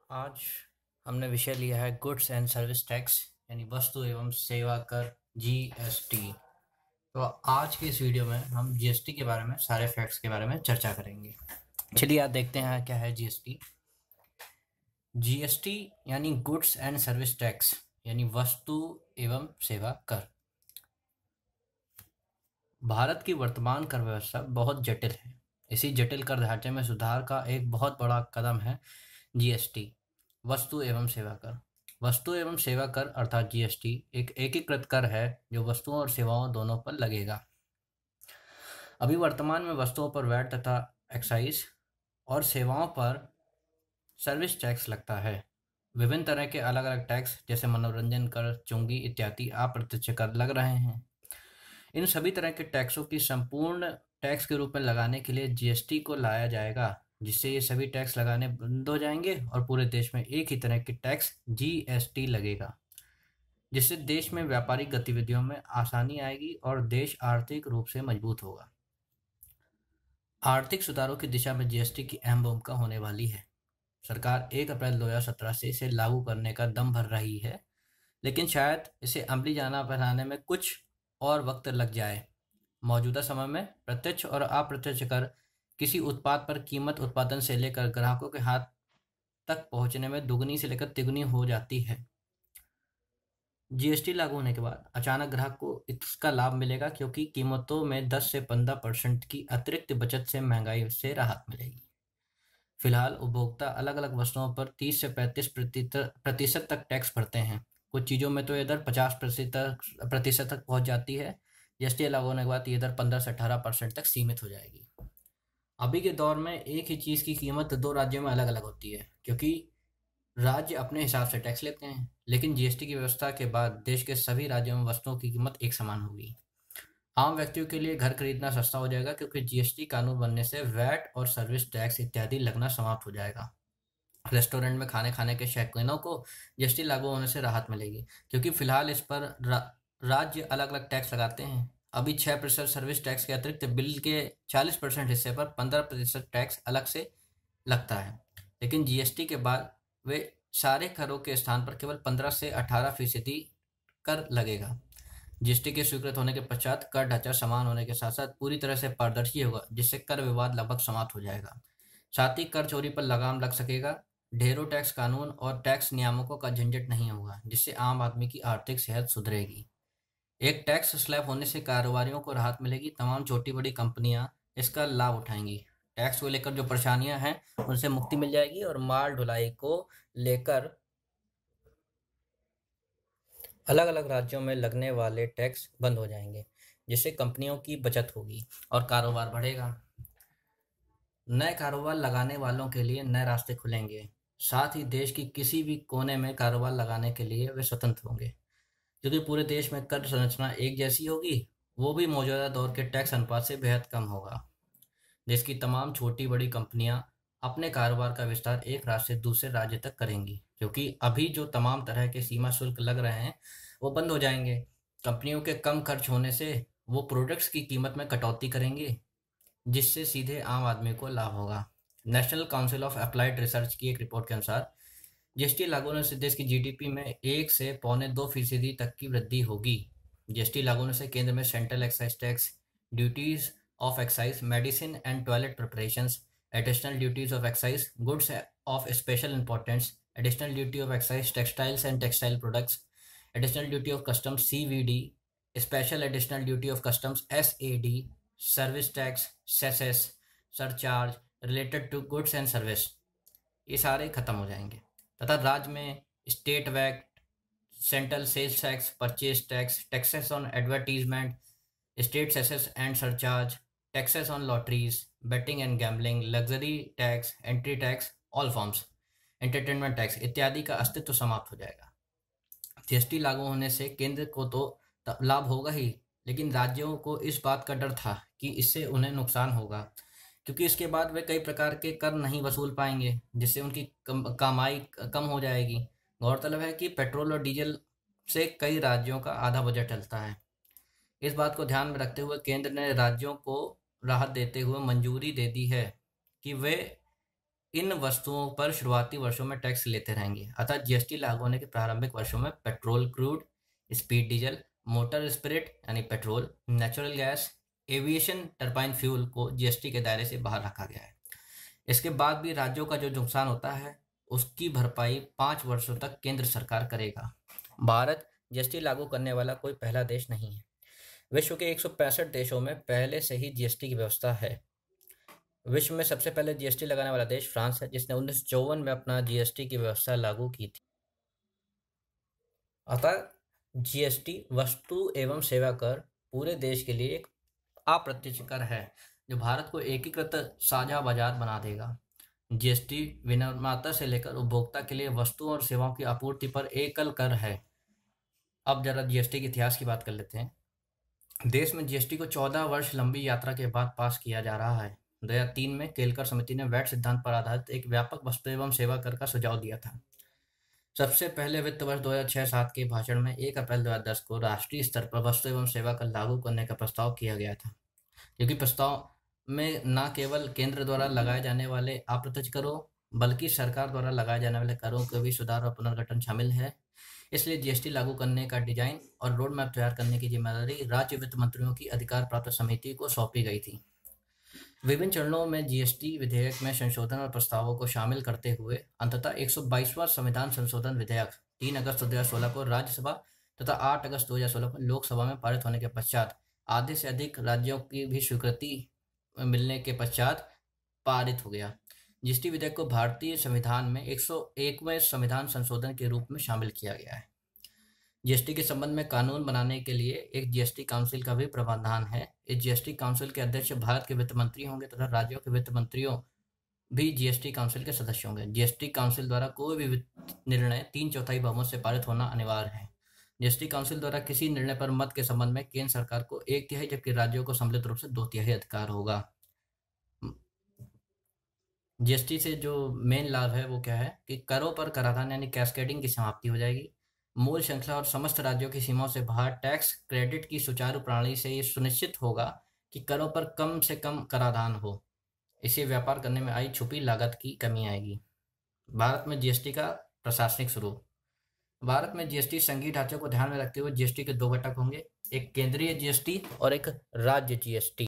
आज हमने विषय लिया है गुड्स एंड सर्विस टैक्स यानी वस्तु एवं सेवा कर जीएसटी। तो आज की इस वीडियो में हम जीएसटी के बारे में सारे फैक्ट्स के बारे में चर्चा करेंगे। चलिए आज देखते हैं क्या है जीएसटी। जीएसटी यानी गुड्स एंड सर्विस टैक्स यानी वस्तु एवं सेवा कर। भारत की वर्तमान कर व्यवस्था बहुत जटिल है। इसी जटिल कर ढांचे में सुधार का एक बहुत बड़ा कदम है जीएसटी, वस्तु एवं सेवा कर। वस्तु एवं सेवा कर अर्थात जीएसटी एक एकीकृत कर है जो वस्तुओं और सेवाओं दोनों पर लगेगा। अभी वर्तमान में वस्तुओं पर वैट तथा एक्साइज और सेवाओं पर सर्विस टैक्स लगता है। विभिन्न तरह के अलग अलग टैक्स जैसे मनोरंजन कर, चुंगी इत्यादि अप्रत्यक्ष कर लग रहे हैं। इन सभी तरह के टैक्सों की संपूर्ण टैक्स के रूप में लगाने के लिए जीएसटी को लाया जाएगा, जिससे ये सभी टैक्स लगाने बंद हो जाएंगे और पूरे देश में एक ही तरह की टैक्स जीएसटी लगेगा, जिससे देश में व्यापारिक गतिविधियों में आसानी आएगी और देश आर्थिक रूप से मजबूत होगा। आर्थिक सुधारों की दिशा में जीएसटी की अहम भूमिका होने वाली है। सरकार 1 अप्रैल 2017 से इसे लागू करने का दम भर रही है, लेकिन शायद इसे अमली जाना बनाने में कुछ और वक्त लग जाए। मौजूदा समय में प्रत्यक्ष और अप्रत्यक्ष कर किसी उत्पाद पर कीमत उत्पादन से लेकर ग्राहकों के हाथ तक पहुंचने में दुगनी से लेकर तिगुनी हो जाती है। जीएसटी लागू होने के बाद अचानक ग्राहक को इसका लाभ मिलेगा, क्योंकि कीमतों में 10 से 15% की अतिरिक्त बचत से महंगाई से राहत मिलेगी। फिलहाल उपभोक्ता अलग अलग वस्तुओं पर 30 से 35% तक टैक्स भरते हैं। कुछ चीज़ों में तो ये दर 50% तक पहुंच जाती है। जीएसटी लागू होने के बाद ये दर 15 से 18% तक सीमित हो जाएगी। अभी के दौर में एक ही चीज़ की कीमत दो राज्यों में अलग अलग होती है, क्योंकि राज्य अपने हिसाब से टैक्स लेते हैं। लेकिन जीएसटी की व्यवस्था के बाद देश के सभी राज्यों में वस्तुओं की कीमत एक समान होगी। आम व्यक्तियों के लिए घर खरीदना सस्ता हो जाएगा, क्योंकि जीएसटी कानून बनने से वैट और सर्विस टैक्स इत्यादि लगना समाप्त हो जाएगा। रेस्टोरेंट में खाने खाने के शौकीनों को जीएसटी लागू होने से राहत मिलेगी, क्योंकि फिलहाल इस पर राज्य अलग अलग टैक्स लगाते हैं। अभी 6% सर्विस टैक्स के अतिरिक्त बिल के 40% हिस्से पर 15% टैक्स अलग से लगता है। लेकिन जीएसटी के बाद वे सारे करों के स्थान पर केवल 15 से 18% कर लगेगा। जीएसटी के स्वीकृत होने के पश्चात कर ढांचा समान होने के साथ साथ पूरी तरह से पारदर्शी होगा, जिससे कर विवाद लगभग समाप्त हो जाएगा। साथ ही कर चोरी पर लगाम लग सकेगा। ढेरों टैक्स कानून और टैक्स नियामकों का झंझट नहीं होगा, जिससे आम आदमी की आर्थिक सेहत सुधरेगी। एक टैक्स स्लैब होने से कारोबारियों को राहत मिलेगी। तमाम छोटी बड़ी कंपनियां इसका लाभ उठाएंगी। टैक्स को लेकर जो परेशानियां हैं उनसे मुक्ति मिल जाएगी और माल ढुलाई को लेकर अलग अलग राज्यों में लगने वाले टैक्स बंद हो जाएंगे, जिससे कंपनियों की बचत होगी और कारोबार बढ़ेगा। नए कारोबार लगाने वालों के लिए नए रास्ते खुलेंगे। साथ ही देश की किसी भी कोने में कारोबार लगाने के लिए वे स्वतंत्र होंगे, क्योंकि पूरे देश में कर संरचना एक जैसी होगी। वो भी मौजूदा दौर के टैक्स अनुपात से बेहद कम होगा। देश की तमाम छोटी बड़ी कंपनियां अपने कारोबार का विस्तार एक राज्य से दूसरे राज्य तक करेंगी, क्योंकि अभी जो तमाम तरह के सीमा शुल्क लग रहे हैं वो बंद हो जाएंगे। कंपनियों के कम खर्च होने से वो प्रोडक्ट्स की कीमत में कटौती करेंगे, जिससे सीधे आम आदमी को लाभ होगा। National council of applied research की एक रिपोर्ट के अनुसार जीएसटी लागू होने से देश की जीडीपी में 1 से 1.25% तक की वृद्धि होगी। जीएसटी लागू होने से केंद्र में central excise tax, duties of excise, medicine and toilet preparations, additional duties of excise, goods of special importance, additional duty of excise, textiles and textile products, additional duty of customs CVD, special additional duty of customs SAD, service tax, cesses, surcharge related to goods and service, ये सारे खत्म हो जाएंगे। तथा राज्य में state VAT, central sales tax, purchase tax, taxes on advertisement, state सेसेस and surcharge, taxes on lotteries, betting and gambling, luxury tax, entry tax, all forms, entertainment tax इत्यादि का अस्तित्व समाप्त हो जाएगा। जीएसटी लागू होने से केंद्र को तो लाभ होगा ही, लेकिन राज्यों को इस बात का डर था कि इससे उन्हें नुकसान होगा, क्योंकि इसके बाद वे कई प्रकार के कर नहीं वसूल पाएंगे, जिससे उनकी कमाई कम हो जाएगी। गौरतलब है कि पेट्रोल और डीजल से कई राज्यों का आधा बजट चलता है। इस बात को ध्यान में रखते हुए केंद्र ने राज्यों को राहत देते हुए मंजूरी दे दी है कि वे इन वस्तुओं पर शुरुआती वर्षों में टैक्स लेते रहेंगे। अतः जीएसटी लागू होने के प्रारंभिक वर्षों में petrol crude, speed diesel, motor spirit यानी petrol, natural gas, aviation turbine fuel को जीएसटी के दायरे से बाहर रखा गया है। इसके बाद भी राज्यों का जो नुकसान होता है उसकी भरपाई 5 वर्षों तक केंद्र सरकार करेगा। भारत जीएसटी लागू करने वाला कोई पहला देश नहीं है। विश्व के 165 देशों में पहले से ही जीएसटी की व्यवस्था है। विश्व में सबसे पहले जीएसटी लगाने वाला देश फ्रांस है, जिसने 1954 में अपना जीएसटी की व्यवस्था लागू की थी। अतः जीएसटी वस्तु एवं सेवा कर पूरे देश के लिए एक अप्रत्यक्ष कर है जो भारत को एकीकृत साझा बाजार बना देगा। जीएसटी विनिर्माता से लेकर उपभोक्ता के लिए वस्तुओं और सेवाओं की आपूर्ति पर एकल कर है। अब जरा जीएसटी के इतिहास की बात कर लेते हैं। देश में जीएसटी को 14 वर्ष लंबी यात्रा के बाद पास किया जा रहा है। 2003 में केलकर समिति ने वैट सिद्धांत पर आधारित एक व्यापक वस्तु एवं सेवा कर का सुझाव दिया था। सबसे पहले वित्त वर्ष 2006-07 के भाषण में 1 अप्रैल 2010 को राष्ट्रीय स्तर पर वस्तु एवं सेवा कर लागू करने का प्रस्ताव किया गया था, क्योंकि प्रस्ताव में न केवल केंद्र द्वारा लगाए जाने वाले अप्रत्यक्ष करों बल्कि सरकार द्वारा लगाए जाने वाले करों के भी सुधार और पुनर्गठन शामिल है। इसलिए जीएसटी लागू करने का डिजाइन और रोड मैप तैयार करने की जिम्मेदारी राज्य वित्त मंत्रियों की अधिकार प्राप्त समिति को सौंपी गई थी। विभिन्न चरणों में जीएसटी विधेयक में संशोधन और प्रस्तावों को शामिल करते हुए अंततः 122वां संविधान संशोधन विधेयक 3 अगस्त 2016 को राज्यसभा तथा 8 अगस्त 2016 को लोकसभा में पारित होने के पश्चात आधे से अधिक राज्यों की भी स्वीकृति मिलने के पश्चात पारित हो गया। जीएसटी विधेयक को भारतीय संविधान में 101वें संविधान संशोधन के रूप में शामिल किया गया है। जीएसटी के संबंध में कानून बनाने के लिए एक जीएसटी काउंसिल का भी प्रावधान है। इस जीएसटी काउंसिल के अध्यक्ष भारत के वित्त मंत्री होंगे तथा राज्यों के वित्त मंत्रियों भी जीएसटी काउंसिल के सदस्य होंगे। जीएसटी काउंसिल द्वारा कोई भी वित्त निर्णय 3/4 बहुमत से पारित होना अनिवार्य है। जीएसटी काउंसिल द्वारा किसी निर्णय पर मत के संबंध में केंद्र सरकार को 1/3 जबकि राज्यों को सम्मिलित रूप से 2/3 अधिकार होगा। जीएसटी से जो मेन लाभ है वो क्या है कि करों पर कराधान यानी कैस्केडिंग की समाप्ति हो जाएगी। मूल श्रृंखला और समस्त राज्यों की सीमाओं से बाहर टैक्स क्रेडिट की सुचारू प्रणाली से ये सुनिश्चित होगा कि करों पर कम से कम कराधान हो। इससे व्यापार करने में आई छुपी लागत की कमी आएगी। भारत में जीएसटी का प्रशासनिक स्वरूप। भारत में जीएसटी संघीय ढांचे को ध्यान में रखते हुए जीएसटी के 2 घटक होंगे, एक केंद्रीय जीएसटी और एक राज्य जीएसटी।